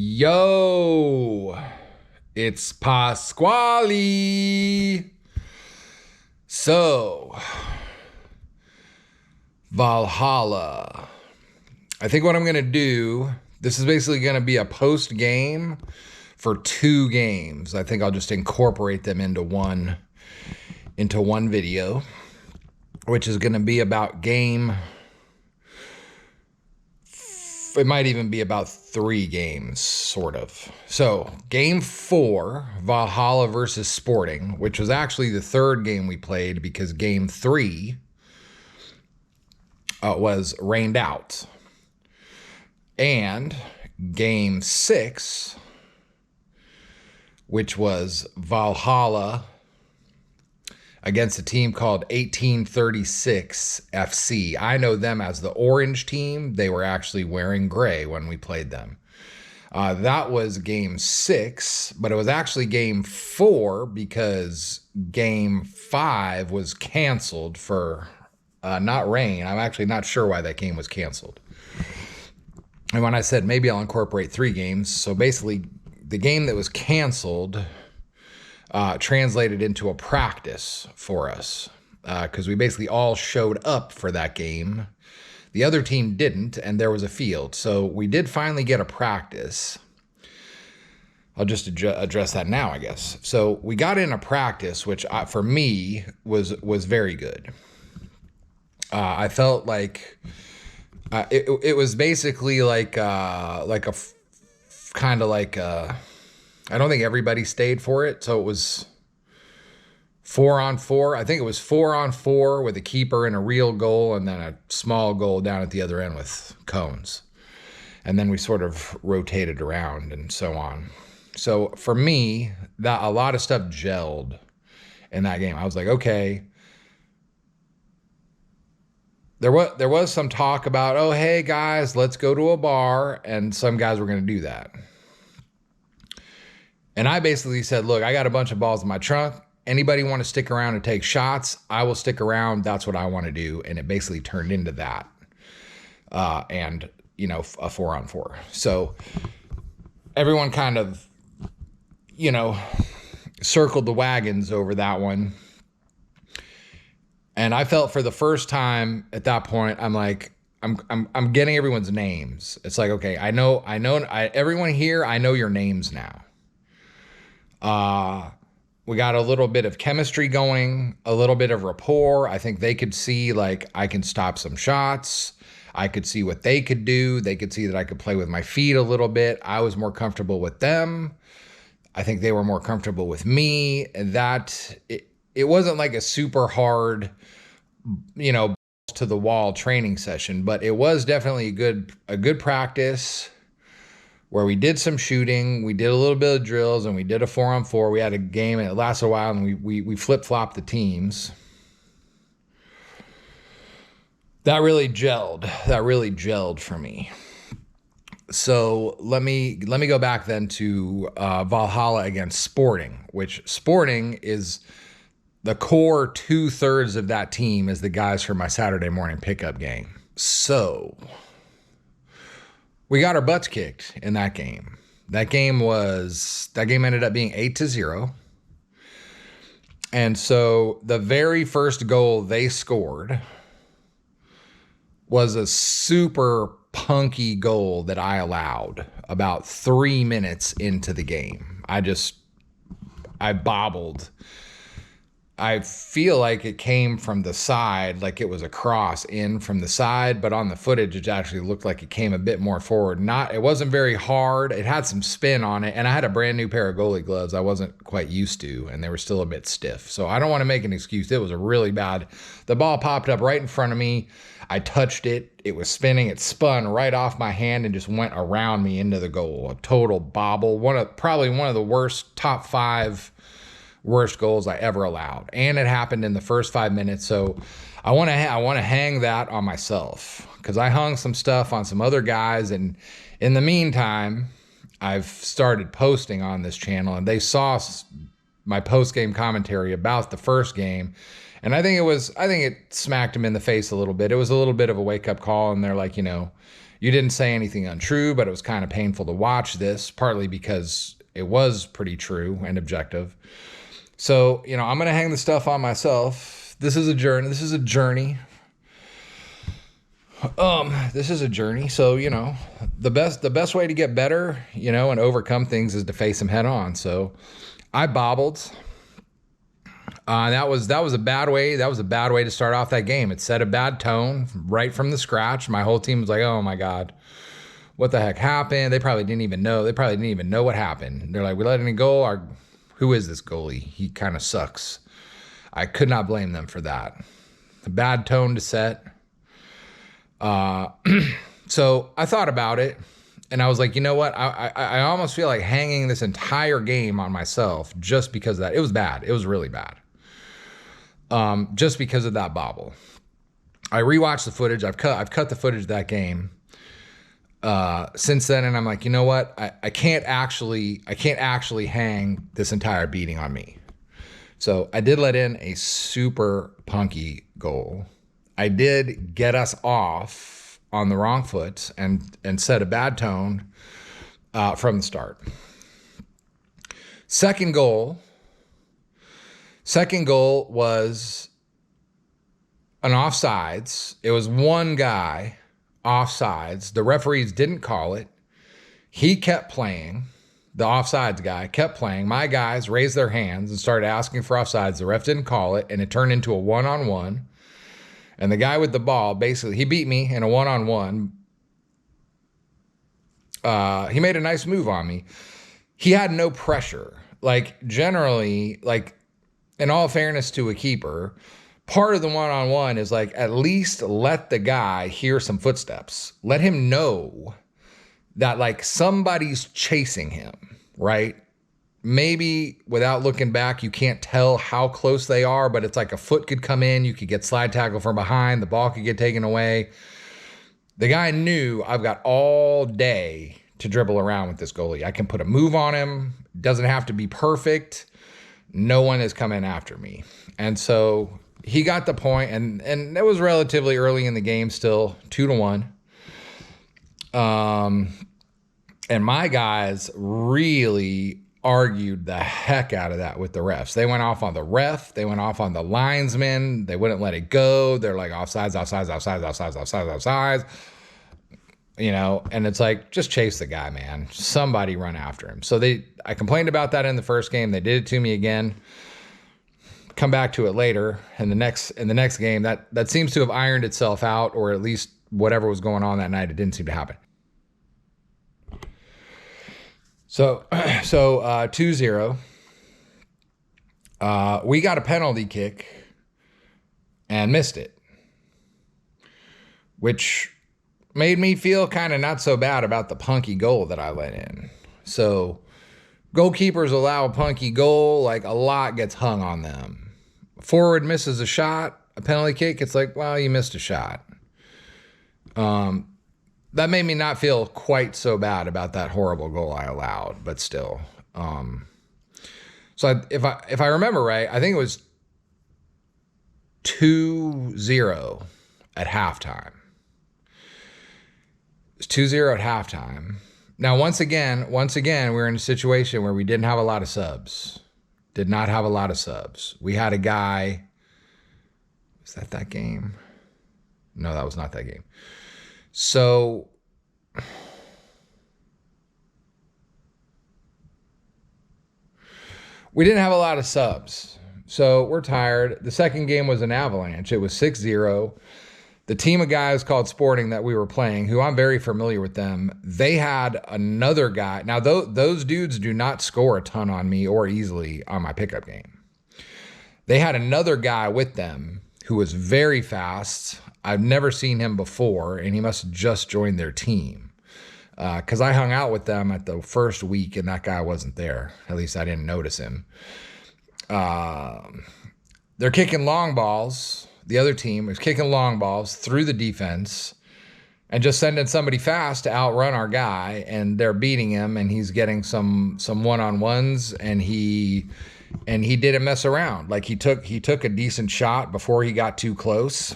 Yo, it's Pasquale. So, Valhalla. I think what I'm going to do, this is basically going to be a post game for two games. I think I'll just incorporate them into one video, which is going to be about game. It might even be about three games, sort of. So, game 4, Valhalla versus Sporting, which was actually the third game we played because game 3 was rained out. And game 6, which was Valhalla against a team called 1836 FC. I know them as the orange team. They were actually wearing gray when we played them. That was game 6, but it was actually game 4 because game 5 was canceled for not rain. I'm actually not sure why that game was canceled. And when I said maybe I'll incorporate 3 games, so basically the game that was canceled translated into a practice for us because we basically all showed up for that game. The other team didn't, and there was a field. So we did finally get a practice. I'll just address that now, I guess. So we got in a practice, which for me was very good. I felt like it was basically like a kind of like I don't think everybody stayed for it. So it was 4-on-4. I think it was 4-on-4 with a keeper and a real goal and then a small goal down at the other end with cones. And then we sort of rotated around and so on. So for me, that a lot of stuff gelled in that game. I was like, okay. There was some talk about, oh, hey guys, let's go to a bar. And some guys were going to do that. And I basically said, look, I got a bunch of balls in my trunk. Anybody want to stick around and take shots? I will stick around. That's what I want to do. And it basically turned into that. And, you know, a 4-on-4. So everyone kind of, you know, circled the wagons over that one. And I felt for the first time at that point, I'm like, I'm getting everyone's names. It's like, okay, I know everyone here, I know your names now. We got a little bit of chemistry going, a little bit of rapport. I think they could see like I can stop some shots. I could see what they could do. They could see that I could play with my feet a little bit. I was more comfortable with them. I think they were more comfortable with me. And that it wasn't like a super hard, you know, to the wall training session, but it was definitely a good practice where we did some shooting, we did a little bit of drills, and we did a 4-on-4. We had a game, and it lasted a while, and we flip-flopped the teams. That really gelled. That really gelled for me. So let me go back then to Valhalla against Sporting, which Sporting is the core 2/3 of that team is the guys for my Saturday morning pickup game. So we got our butts kicked in that game. That game ended up being 8-0. And so the very first goal they scored was a super punky goal that I allowed about 3 minutes into the game. I bobbled. I feel like it came from the side, like it was a cross in from the side, but on the footage, it actually looked like it came a bit more forward. It wasn't very hard. It had some spin on it, and I had a brand new pair of goalie gloves I wasn't quite used to, and they were still a bit stiff. So I don't want to make an excuse. It was a really bad. The ball popped up right in front of me. I touched it. It was spinning. It spun right off my hand and just went around me into the goal. A total bobble. Probably one of the worst top 5 worst goals I ever allowed. And it happened in the first 5 minutes. So I want to hang that on myself because I hung some stuff on some other guys. And in the meantime, I've started posting on this channel and they saw my post-game commentary about the first game. And I think it smacked them in the face a little bit. It was a little bit of a wake-up call. And they're like, you know, You didn't say anything untrue, but it was kind of painful to watch this, partly because it was pretty true and objective. So, I'm going to hang the stuff on myself. This is a journey. This is a journey. So, the best way to get better, and overcome things is to face them head on. So I bobbled. That was a bad way. That was a bad way to start off that game. It set a bad tone right from the scratch. My whole team was like, "Oh my God, what the heck happened?" They probably didn't even know. They probably didn't even know what happened. They're like, "We let it go. Who is this goalie? He kind of sucks." I could not blame them for that. A bad tone to set. So I thought about it, and I was like, you know what? I almost feel like hanging this entire game on myself just because of that. It was bad. It was really bad. Just because of that bobble. I rewatched the footage. I've cut the footage of that game since then, and I'm like, you know what? I can't actually hang this entire beating on me. So I did let in a super punky goal. I did get us off on the wrong foot and set a bad tone from the start. Second goal was an offsides. It was one guy offsides. The referees didn't call it. He kept playing. The offsides guy kept playing. My guys raised their hands and started asking for offsides. The ref didn't call it, and it turned into a one-on-one. And the guy with the ball, basically, he beat me in a one-on-one. He made a nice move on me. He had no pressure. Generally, in all fairness to a keeper, part of the one-on-one is at least let the guy hear some footsteps. Let him know that somebody's chasing him, right? Maybe without looking back, you can't tell how close they are, but it's like a foot could come in, you could get slide tackle from behind, the ball could get taken away. The guy knew I've got all day to dribble around with this goalie. I can put a move on him. Doesn't have to be perfect. No one is coming after me. And so he got the point, and it was relatively early in the game still, 2-1. And my guys really argued the heck out of that with the refs. They went off on the ref. They went off on the linesman. They wouldn't let it go. They're like, offsides. And it's like, just chase the guy, man. Somebody run after him. So I complained about that in the first game. They did it to me again. Come back to it later in the next game. That seems to have ironed itself out, or at least whatever was going on that night, it didn't seem to happen. So 2-0. We got a penalty kick and missed it, which made me feel kind of not so bad about the punky goal that I let in. So goalkeepers allow a punky goal, a lot gets hung on them. Forward misses a shot, a penalty kick, it's like, well, you missed a shot. That made me not feel quite so bad about that horrible goal I allowed, but still. So if I remember right, I think it was 2-0 at halftime. It was 2-0 at halftime. Now, once again, we're in a situation where we didn't have a lot of subs. Did not have a lot of subs. We had a guy. Was that game? No, that was not that game. So we didn't have a lot of subs. So we're tired. The second game was an avalanche. It was 6-0. The team of guys called Sporting that we were playing, who I'm very familiar with them, they had another guy. Now, those dudes do not score a ton on me or easily on my pickup game. They had another guy with them who was very fast. I've never seen him before, and he must have just joined their team. Because I hung out with them at the first week, and that guy wasn't there. At least I didn't notice him. They're kicking long balls. The other team is kicking long balls through the defense and just sending somebody fast to outrun our guy, and they're beating him, and he's getting some one-on-ones, and he didn't mess around. He took a decent shot before he got too close.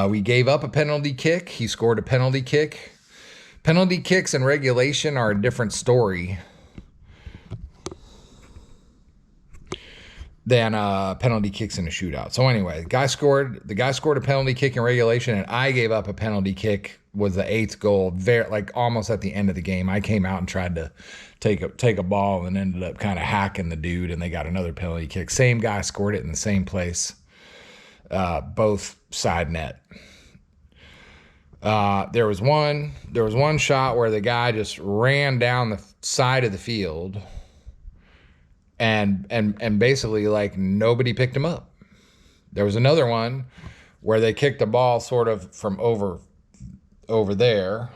We gave up a penalty kick. He scored a penalty kick. Penalty kicks in regulation are a different story than penalty kicks in a shootout. So anyway, the guy scored a penalty kick in regulation, and I gave up a penalty kick. Was the 8th goal, very like almost at the end of the game. I came out and tried to take a ball and ended up kind of hacking the dude, and they got another penalty kick. Same guy scored it in the same place, both side net. There was one shot where the guy just ran down the side of the field, and basically like nobody picked him up. There was another one where they kicked the ball sort of from over there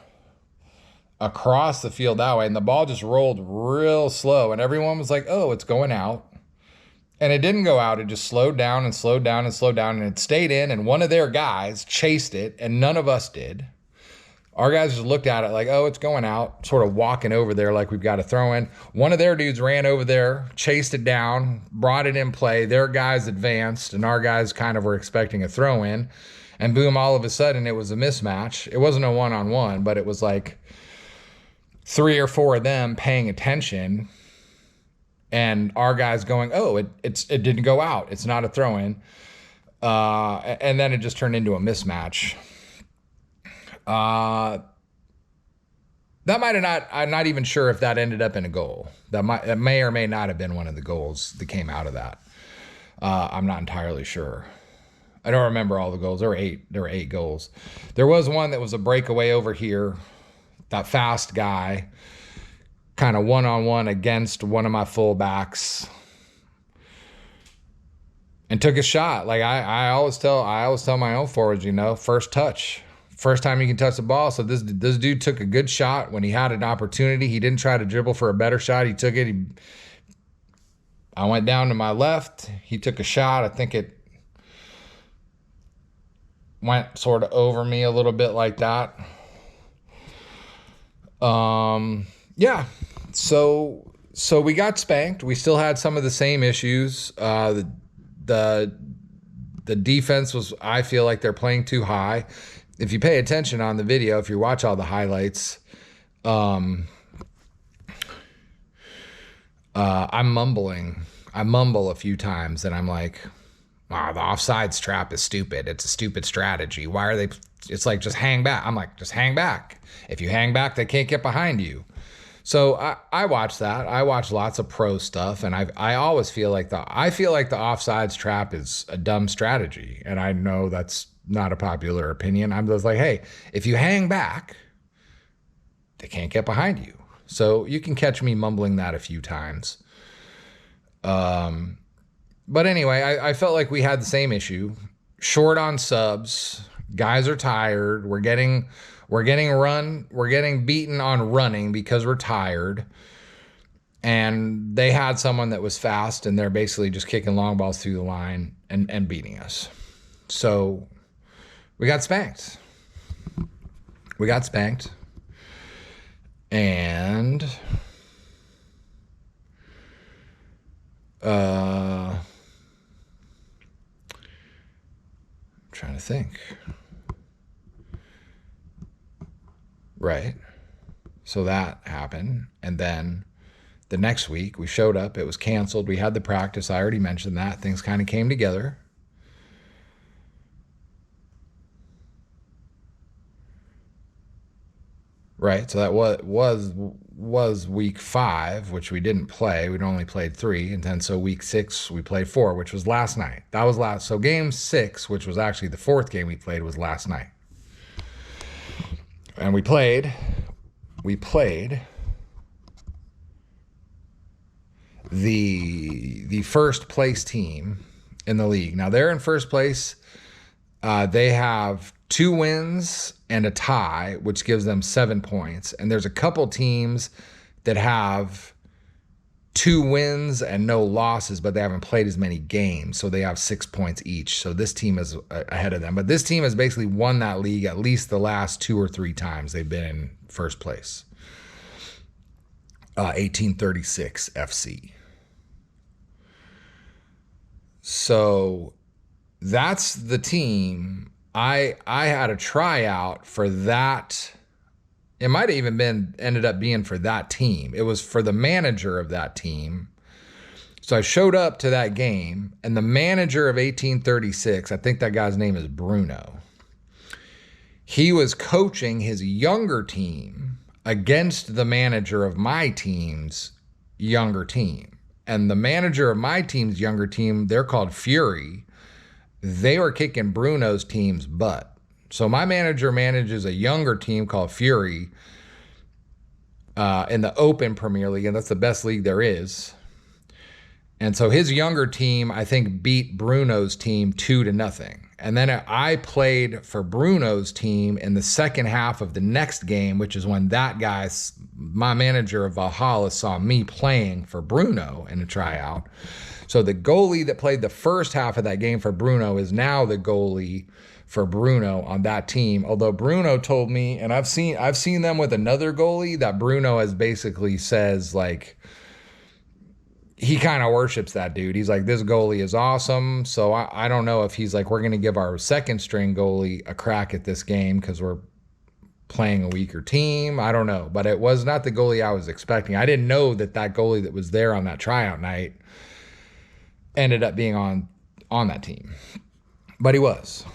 across the field that way, and the ball just rolled real slow, and everyone was like, oh, it's going out. And it didn't go out. It just slowed down and slowed down and slowed down, and it stayed in, and one of their guys chased it, and none of us did. Our guys just looked at it like, oh, it's going out, sort of walking over there like we've got to throw in. One of their dudes ran over there, chased it down, brought it in play. Their guys advanced, and our guys kind of were expecting a throw in. And boom, all of a sudden, it was a mismatch. It wasn't a one-on-one, but it was like 3 or 4 of them paying attention, and our guys going, oh, it didn't go out. It's not a throw-in. And then it just turned into a mismatch. That might have not, I'm not even sure if that ended up in a goal. That may or may not have been one of the goals that came out of that. I'm not entirely sure. I don't remember all the goals. There were 8 goals. There was one that was a breakaway over here. That fast guy, kind of one-on-one against one of my fullbacks, and took a shot. Like I always tell my own forwards, first touch. First time you can touch the ball. So this dude took a good shot when he had an opportunity. He didn't try to dribble for a better shot. He took it. I went down to my left. He took a shot. I think it went sort of over me a little bit like that. Yeah. So we got spanked. We still had some of the same issues. The defense was, I feel like they're playing too high. If you pay attention on the video, if you watch all the highlights, I'm mumbling. I mumble a few times, and I'm like, wow, the offsides trap is stupid. It's a stupid strategy. Why are they? It's like, just hang back. I'm like, just hang back. If you hang back, they can't get behind you. So I watch that. I watch lots of pro stuff, and I always feel like the offsides trap is a dumb strategy, and I know that's not a popular opinion. I'm just like, hey, if you hang back, they can't get behind you. So you can catch me mumbling that a few times. But anyway, I felt like we had the same issue. Short on subs. Guys are tired. We're getting beaten on running because we're tired. And they had someone that was fast, and they're basically just kicking long balls through the line and beating us. So we got spanked. And I'm trying to think. Right. So that happened. And then the next week we showed up. It was canceled. We had the practice. I already mentioned that. Things kind of came together. Right. So that was week 5, which we didn't play. We'd only played 3. And then so week 6, we played 4, which was last night. That was last. So game 6, which was actually the 4th game we played, was last night. And we played the first place team in the league. Now they're in first place. They have 2 wins and a tie, which gives them 7 points. And there's a couple teams that have 2 wins and no losses, but they haven't played as many games. So they have 6 points each. So this team is ahead of them. But this team has basically won that league at least the last 2 or 3 times they've been in first place. 1836 FC. So that's the team I had a tryout for that. It might have even ended up being for that team. It was for the manager of that team. So I showed up to that game, and the manager of 1836, I think that guy's name is Bruno. He was coaching his younger team against the manager of my team's younger team. And the manager of my team's younger team, they're called Fury. They were kicking Bruno's team's butt. So my manager manages a younger team called Fury in the Open Premier League, and that's the best league there is. And so his younger team, I think, beat Bruno's team 2-0. And then I played for Bruno's team in the second half of the next game, which is when that guy, my manager of Valhalla, saw me playing for Bruno in a tryout. So the goalie that played the first half of that game for Bruno is now the goalie for Bruno on that team. Although Bruno told me, and I've seen them with another goalie, that Bruno has basically says, like, he kind of worships that dude. He's like, this goalie is awesome. So I don't know if he's like, we're going to give our second string goalie a crack at this game because we're playing a weaker team. I don't know. But it was not the goalie I was expecting. I didn't know that goalie that was there on that tryout night ended up being on that team. But he was.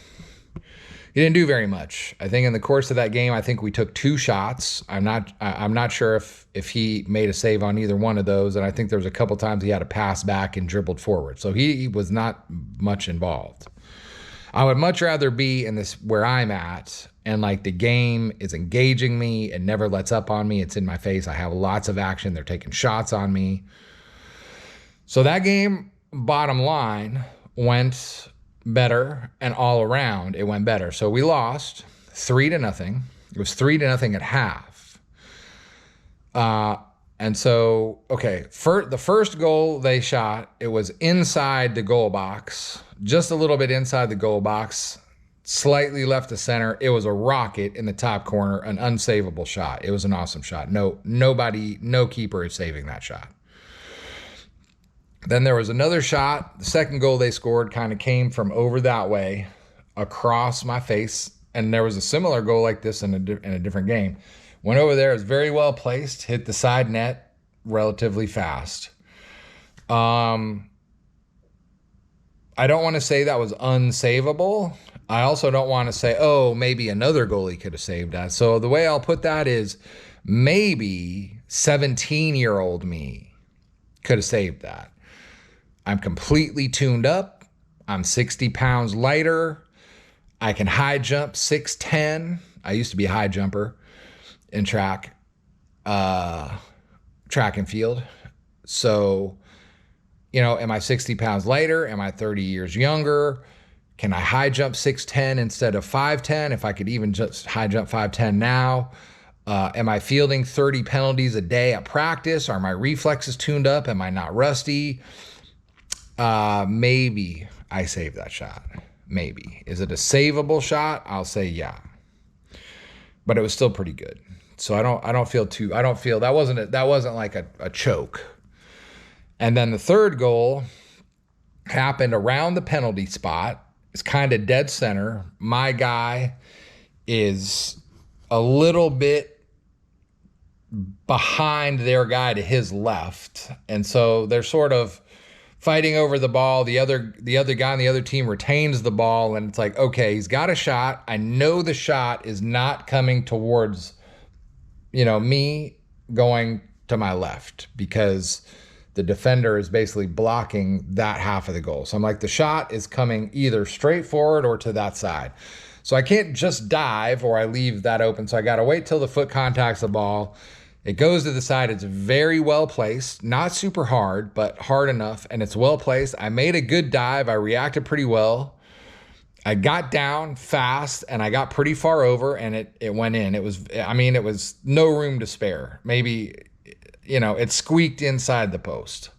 He didn't do very much. I think in the course of that game, I think we took 2 shots. I'm not sure if he made a save on either one of those. And I think there was a couple times he had a pass back and dribbled forward. So he was not much involved. I would much rather be in this where I'm at, and like the game is engaging me. It never lets up on me. It's in my face. I have lots of action. They're taking shots on me. So that game, bottom line, went better, and all around it went better. So we lost 3-0. It was 3-0 at half. And so, okay, the first goal they shot, it was inside the goal box, just a little bit inside the goal box, slightly left to center. It was a rocket in the top corner, an unsavable shot. It was an awesome shot. No keeper is saving that shot. Then there was another shot. The second goal they scored kind of came from over that way across my face. And there was a similar goal like this in a different game. Went over there. It was very well placed. Hit the side net relatively fast. I don't want to say that was unsavable. I also don't want to say, oh, maybe another goalie could have saved that. So the way I'll put that is maybe 17-year-old me could have saved that. I'm completely tuned up. I'm 60 pounds lighter. I can high jump 6'10". I used to be a high jumper in track and field. So, am I 60 pounds lighter? Am I 30 years younger? Can I high jump 6'10" instead of 5'10"? If I could even just high jump 5'10" now. Am I fielding 30 penalties a day at practice? Are my reflexes tuned up? Am I not rusty? Maybe I saved that shot. Maybe. Is it a savable shot? I'll say yeah. But it was still pretty good. So I don't feel that wasn't like a choke. And then the third goal happened around the penalty spot. It's kind of dead center. My guy is a little bit behind their guy to his left. And so they're sort of fighting over the ball. The other guy on the other team retains the ball, and it's like, okay, he's got a shot. I know the shot is not coming towards, me going to my left, because the defender is basically blocking that half of the goal. So I'm like, the shot is coming either straight forward or to that side. So I can't just dive or I leave that open. So I got to wait till the foot contacts the ball. It goes to the side. It's very well placed, not super hard, but hard enough, and it's well placed. I made a good dive. I reacted pretty well. I got down fast, and I got pretty far over, and it went in. It was no room to spare. Maybe, it squeaked inside the post.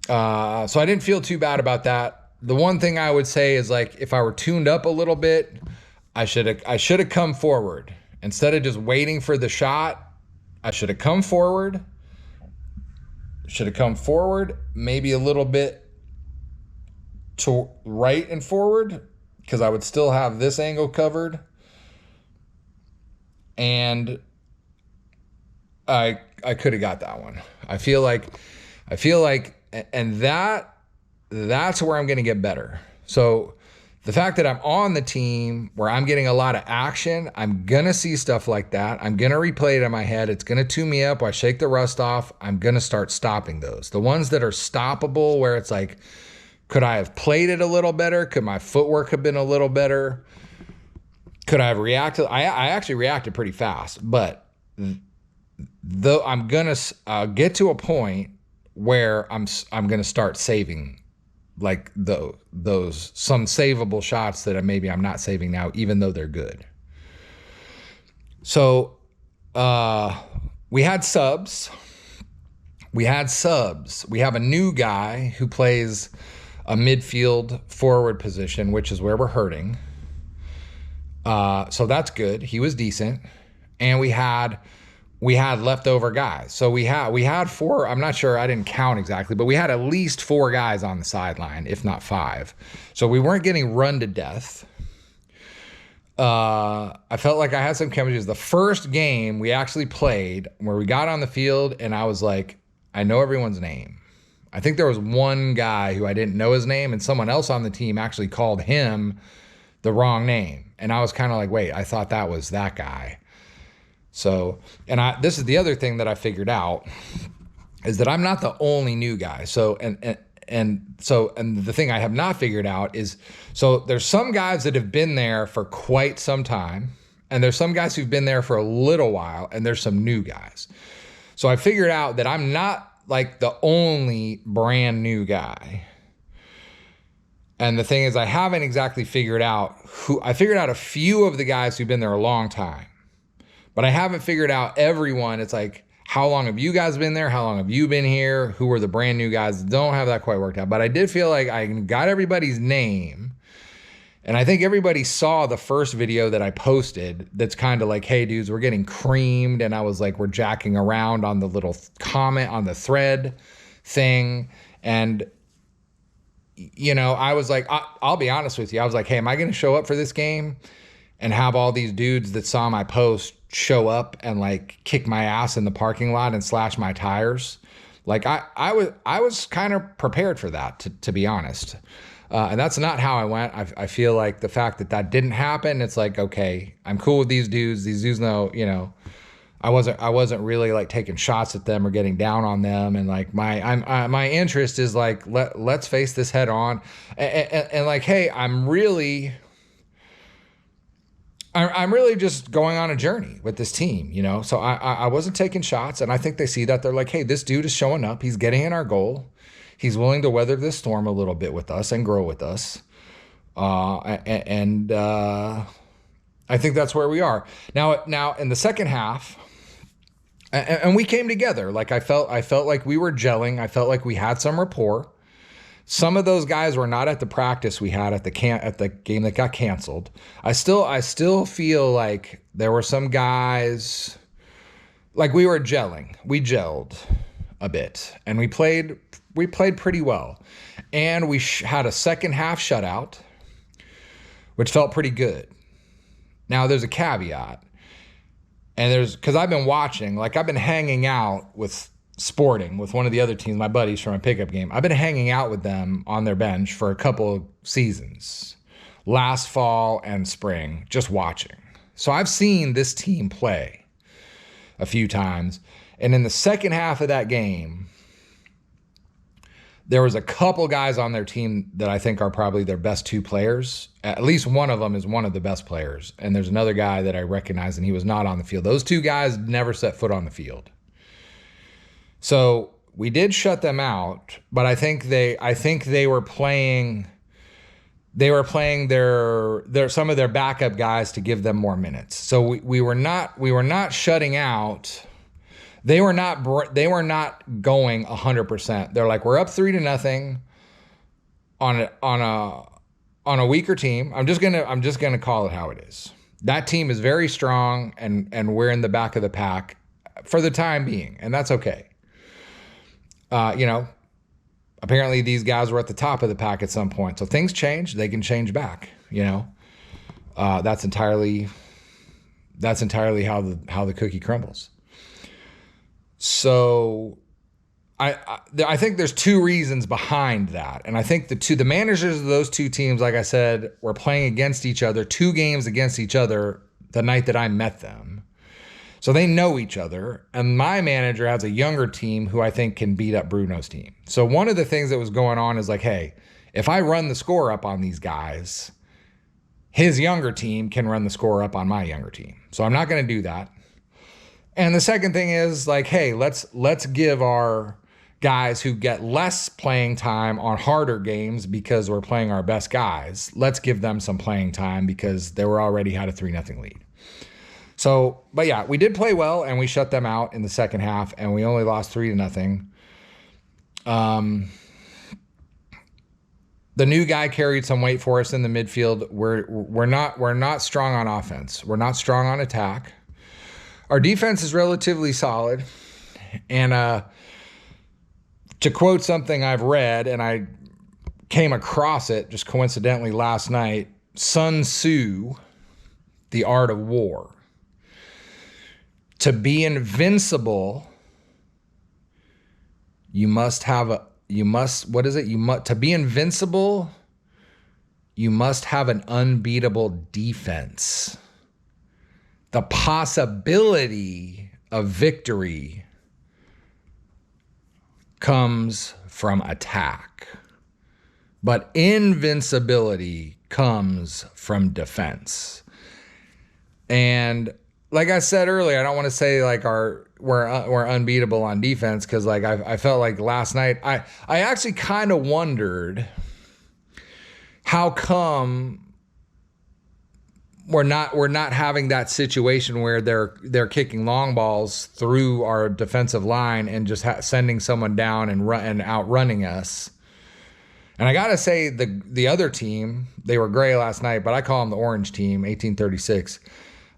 So I didn't feel too bad about that. The one thing I would say is, like, if I were tuned up a little bit, I should have come forward. Instead of just waiting for the shot, I should have come forward. Maybe a little bit to right and forward, because I would still have this angle covered. And I could have got that one. I feel like, and that's where I'm going to get better. So the fact that I'm on the team where I'm getting a lot of action, I'm going to see stuff like that. I'm going to replay it in my head. It's going to tune me up. I shake the rust off. I'm going to start stopping those. The ones that are stoppable, where it's like, could I have played it a little better? Could my footwork have been a little better? Could I have reacted? I actually reacted pretty fast, but though I'm going to get to a point where I'm going to start saving like those some savable shots that maybe I'm not saving now, even though they're good. So we had subs. We have a new guy who plays a midfield forward position, which is where we're hurting. So that's good. He was decent. And we had leftover guys. So we had four, I'm not sure, I didn't count exactly, but we had at least four guys on the sideline, if not five. So we weren't getting run to death. I felt like I had some chemistry. It was the first game we actually played where we got on the field and I was like, I know everyone's name. I think there was one guy who I didn't know his name, and someone else on the team actually called him the wrong name. And I was kind of like, wait, I thought that was that guy. So, and this is the other thing that I figured out, is that I'm not the only new guy. So, and the thing I have not figured out is, so there's some guys that have been there for quite some time, and there's some guys who've been there for a little while, and there's some new guys. So I figured out that I'm not like the only brand new guy. And the thing is, I haven't exactly figured out I figured out a few of the guys who've been there a long time, but I haven't figured out everyone. It's like, how long have you guys been there? How long have you been here? Who are the brand new guys? Don't have that quite worked out, but I did feel like I got everybody's name. And I think everybody saw the first video that I posted that's kind of like, hey dudes, we're getting creamed. And I was like, we're jacking around on the little comment on the thread thing. And, you know, I was like, I'll be honest with you. I was like, hey, am I going to show up for this game and have all these dudes that saw my post show up and like kick my ass in the parking lot and slash my tires? Like I was kind of prepared for that, to be honest. And that's not how I went. I feel like the fact that didn't happen, it's like, okay, I'm cool with these dudes. These dudes know, you know, I wasn't really like taking shots at them or getting down on them. And like my interest is like, let's face this head on. And like, hey, I'm really just going on a journey with this team, you know? So I wasn't taking shots, and I think they see that. They're like, hey, this dude is showing up. He's getting in our goal. He's willing to weather this storm a little bit with us and grow with us. I think that's where we are. Now in the second half, and we came together. Like I felt like we were gelling. I felt like we had some rapport. Some of those guys were not at the practice we had at the game that got canceled. I still feel like there were some guys, like we were gelling. We gelled a bit, and we played pretty well. And we had a second half shutout, which felt pretty good. Now there's a caveat, and because I've been watching, like I've been hanging out with Sporting, with one of the other teams, my buddies from a pickup game. I've been hanging out with them on their bench for a couple of seasons, last fall and spring, just watching. So I've seen this team play a few times. And in the second half of that game, there was a couple guys on their team that I think are probably their best two players. At least one of them is one of the best players. And there's another guy that I recognize, and he was not on the field. Those two guys never set foot on the field. So we did shut them out, but I think they were playing their some of their backup guys to give them more minutes. So we were not shutting out. They were not going 100%. They're like, we're up 3-0 on a weaker team. I'm just gonna call it how it is. That team is very strong, and we're in the back of the pack for the time being, and that's okay. You know, apparently these guys were at the top of the pack at some point. So things change. They can change back, you know. That's entirely how the cookie crumbles. So I think there's two reasons behind that. And I think the managers of those two teams, like I said, were playing against each other, 2 games against each other the night that I met them. So they know each other. And my manager has a younger team who I think can beat up Bruno's team. So one of the things that was going on is like, hey, if I run the score up on these guys, his younger team can run the score up on my younger team. So I'm not going to do that. And the second thing is like, hey, let's give our guys who get less playing time on harder games because we're playing our best guys, let's give them some playing time because they were already had a 3-0 lead. So, but yeah, we did play well and we shut them out in the second half and we only lost 3-0. The new guy carried some weight for us in the midfield. We're not strong on offense. We're not strong on attack. Our defense is relatively solid. And to quote something I've read, and I came across it just coincidentally last night, Sun Tzu, The Art of War. To be invincible, to be invincible, you must have an unbeatable defense. The possibility of victory comes from attack, but invincibility comes from defense. And like I said earlier, I don't want to say like we're unbeatable on defense because like I felt like last night I actually kind of wondered how come we're not having that situation where they're kicking long balls through our defensive line and just sending someone down and outrunning us. And I gotta say the other team, they were gray last night, but I call them the orange team, 1836.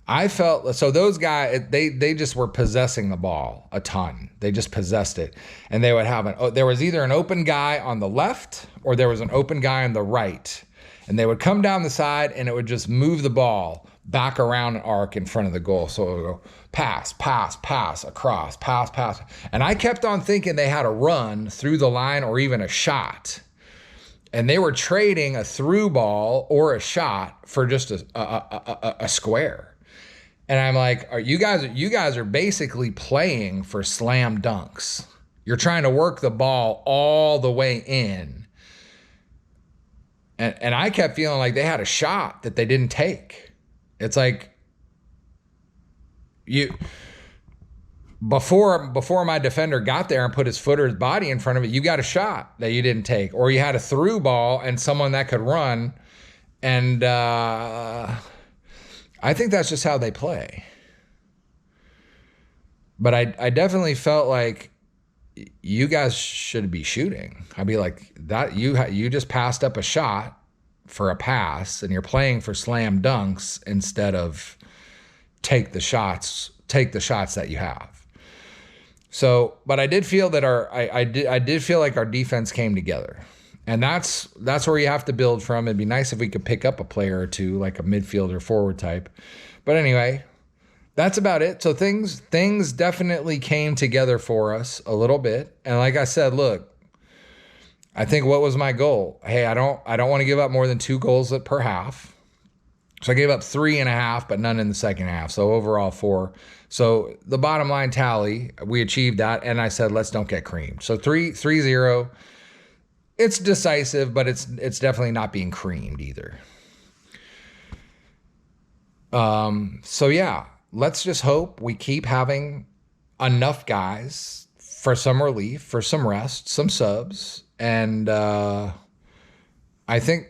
I felt so those guys they just were possessing the ball a ton. They just possessed it, and they would have there was either an open guy on the left or there was an open guy on the right, and they would come down the side and it would just move the ball back around an arc in front of the goal. So it would go pass, pass, pass, across, pass, pass, and I kept on thinking they had a run through the line or even a shot. And they were trading a through ball or a shot for just a square. And I'm like, you guys are basically playing for slam dunks. You're trying to work the ball all the way in. And I kept feeling like they had a shot that they didn't take. It's like before my defender got there and put his foot or his body in front of it, you got a shot that you didn't take. Or you had a through ball and someone that could run. And I think that's just how they play. But I definitely felt like you guys should be shooting. I'd be like, that you just passed up a shot for a pass and you're playing for slam dunks instead of take the shots that you have. So, but I did feel that I did feel like our defense came together. And that's where you have to build from. It'd be nice if we could pick up a player or two, like a midfielder forward type. But anyway, that's about it. So things definitely came together for us a little bit. And like I said, look, I think what was my goal? Hey, I don't want to give up more than 2 goals per half. So I gave up 3.5, but none in the second half. So overall 4. So the bottom line tally, we achieved that. And I said, let's don't get creamed. So 3-0. It's decisive, but it's definitely not being creamed either. So yeah, let's just hope we keep having enough guys for some relief, for some rest, some subs. And I think,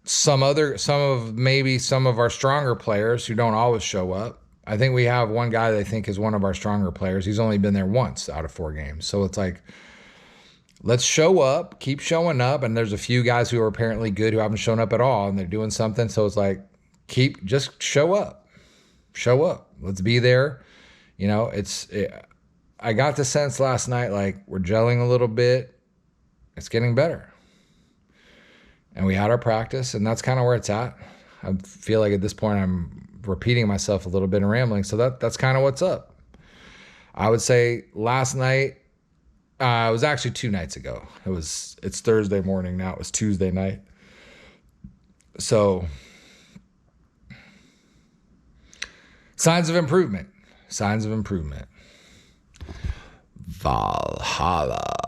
some of our stronger players who don't always show up. I think we have one guy that I think is one of our stronger players. He's only been there once out of 4 games. So it's like, let's show up, keep showing up. And there's a few guys who are apparently good who haven't shown up at all and they're doing something. So it's like, just show up. Let's be there. I got the sense last night, like we're gelling a little bit. It's getting better. And we had our practice, and that's kind of where it's at. I feel like at this point I'm repeating myself a little bit and rambling. So that's kind of what's up. I would say last night, it was actually 2 nights ago. It's Thursday morning now. It was Tuesday night. So signs of improvement. Valhalla.